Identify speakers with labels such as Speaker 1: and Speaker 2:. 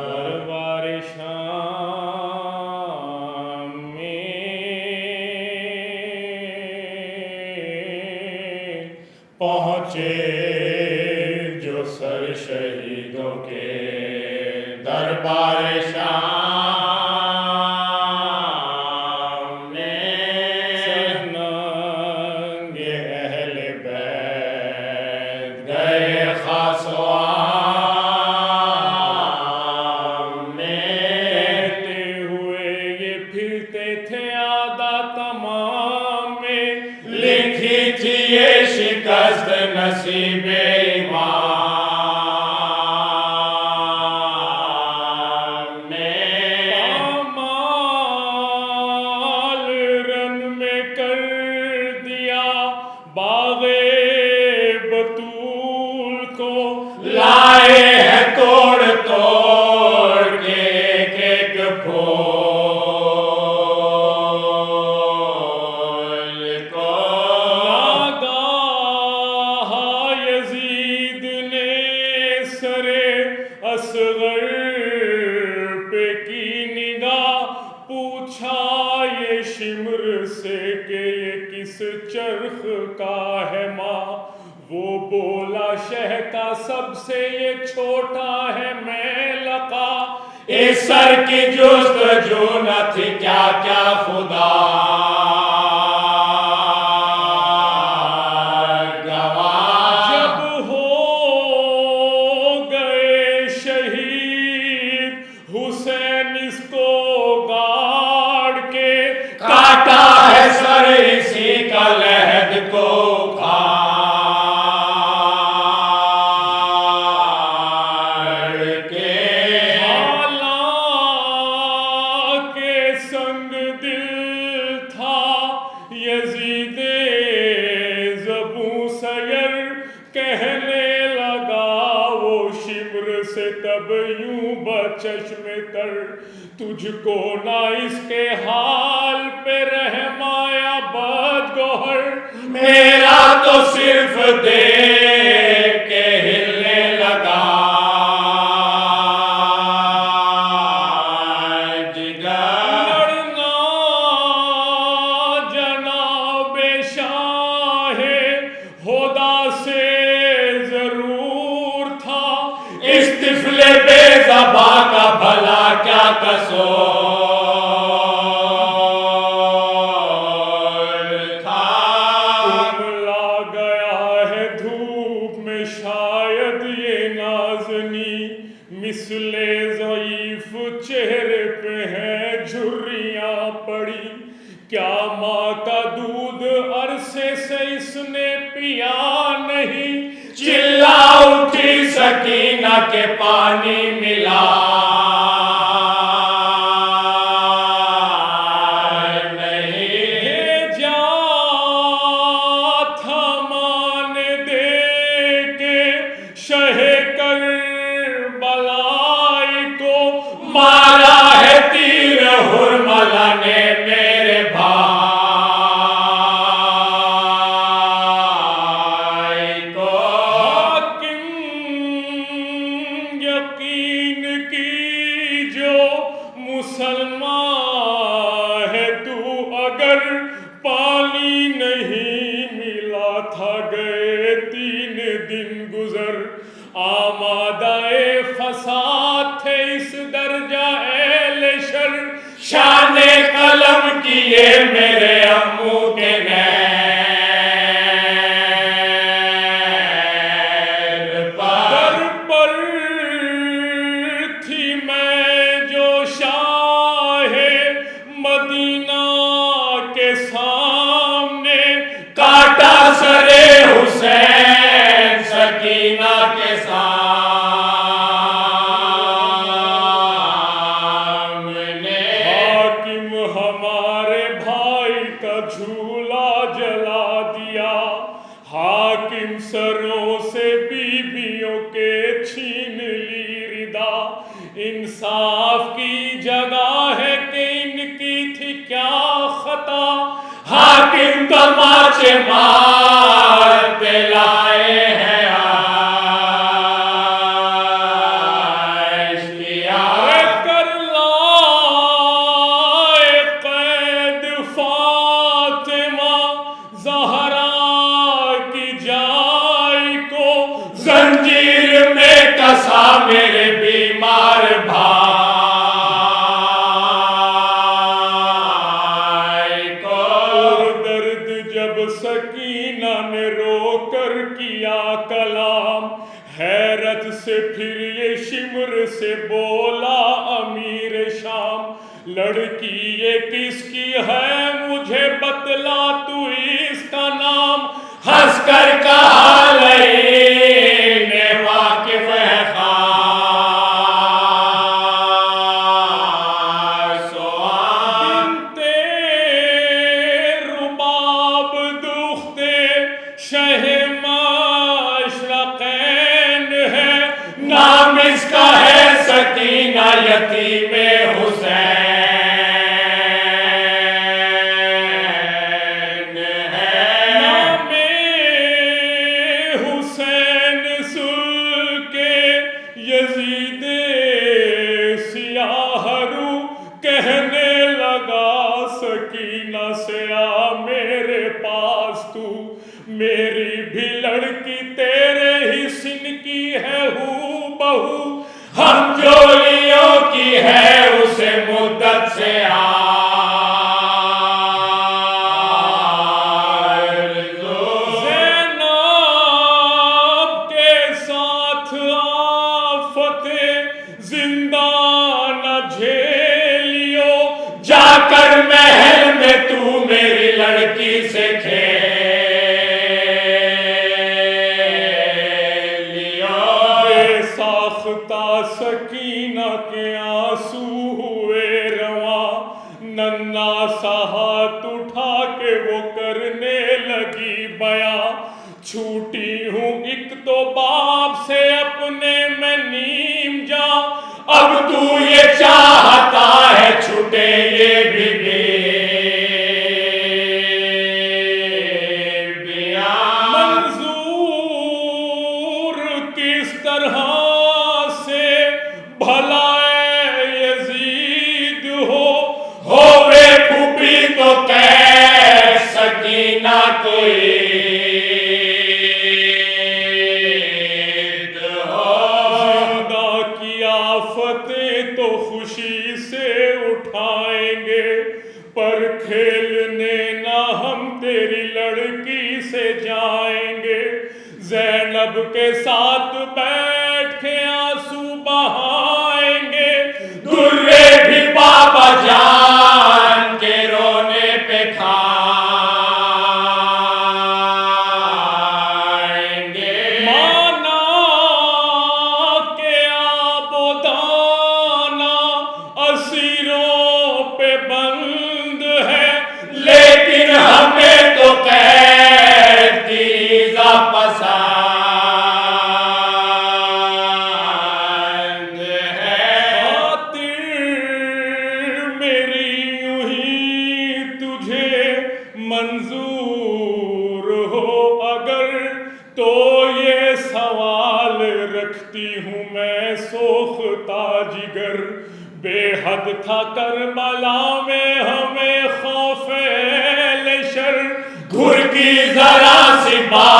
Speaker 1: دربار شام میں پہنچے جو سر شہیدوں کے، دربار شام میں سرننگے اہل بیت گئے خاص و عام میں، کہتے ہوئے یہ پھرتے تھے عادہ تمام میں، لکھی تھی یہ شکست نصیب امام نے، پامال رن میں کر دیا باغ بطول کو، لائے ہیں توڑ توڑ کے ایک ایک پھول کو، ناگاہ یزید نے سرے اصغر پہ کی نگاہ، پوچھا یہ شمر سے کہ یہ کس چرخ کا ہے ماں، وہ بولا شہ کا سب سے یہ چھوٹا ہے میں لقا، اس سر کی جستجو نہ تھی کیا کیا خدا گواہ، جب ہو گئے شہید حسین اس کو گاڑ کے، کاٹا ہے سر اسی کا لحد کو کھاڑ کے، حالانکہ سنگ دل تھا یزید زبوں سیر، کہنے لگا وہ شمر سے تب یوں بچشم تر، تجھ کو نہ اس کے حال پہ رحم آیا بد گوہر، میرا تو صرف دیکھ کے ہلنے لگا جگر، لڑنا جناب شاہ ہدا سے ضرور تھا، اس طفل بے زباں کا بھلا کیا قصور تھا، ابلا گیا ہے دھوپ میں شاید یہ نازنی، مثل ضعیف چہرے پہ ہیں جھریاں پڑی، کیا ماں کا دودھ عرصے سے اس نے پیا نہیں، چلا اٹھی سکینہ کے پانی ملا نہیں، بھیجا تھا ماں نے دے کے شہ کربلائی کو، مارا ہے تیر حرملہ نے میرے بھائی کو، حاکم یقین کی جو مسلمان ہے تو، اگر پانی نہیں ملا تھا گئے 3 دن گزر، آمادہ فساد تھے اس درجہ اہل شر، شان قلم کیے میرے امو کے نیر پر، پر تھی میں جو شاہ مدینہ کے سامنے، کاٹا سر حسین سکینہ کے سامنے، حاکم ہمارے بھائی کا جھولا جلا دیا، حاکم سروں سے بیویوں کے چھین لی ردا، انصاف کی جگہ ہے کہ ان کی تھی کیا خطا، حاکم تماچے مارتے لائے ہیں زنجیر میں کسا میرے بیمار بھائی کو، درد جب سکینہ نے رو کر کیا کلام، حیرت سے پھر یہ شمر سے بولا امیر شام، لڑکی یہ کس کی ہے مجھے بتلا تو اس کا نام، ہنس کر کہا لئیم واقف ہے خاص و عام، بنتے رباب دختے شہ مشرقین ہے، نام اس کا ہے سکینہ یتیم حسین ہے، نام حسین سلکے یزید سیاہ رو، کہنے لگا سکینہ سے آ میرے پاس تو، میری بھی لڑکی تیرے ہی سن کی ہے ہو بہو، ہم جولیوں کی ہے اسے مدت سے آرزو، زینب کے ساتھ آفت زندان جھیلیو، جا کر محل میں تو میری لڑکی سے کھیلیو، بے ساختہ سکینہ کے آنسو ہوئے رواں، ننھا سا ہاتھ اٹھا کے وہ کرنے لگی بیاں، چھوٹی ہوں ایک تو باپ سے اپنے میں نیم جاں، اب تو یہ چاہتا ہے چھوٹے یہ بھی بیاں، منظور کس طرح سے بھلا یزید ہووے پھوپھی تو کہہ سکینہ کوئی زندہ کی آفتیں تو خوشی سے اٹھائیں گے، پر کھیلنے نہ ہم تیری لڑکی سے جائیں گے، زینب کے ساتھ بیٹھ کے آنسو بہائیں گے، درے بھی بابا جان کے رونے پہ کھائیں گے، مانا کہ آب و دانہ اسیروں پہ بند ہے، لیکن ہمیں تو قید کی ایذا پسند ہے، خاطر میری یوں ہی تجھے منظور ہو اگر، تو یہ سوال رکھتی ہوں میں سوختہ جگر، بے حد تھا کربلا میں ہمیں خوف لشر، گھر کی ذرا سی بات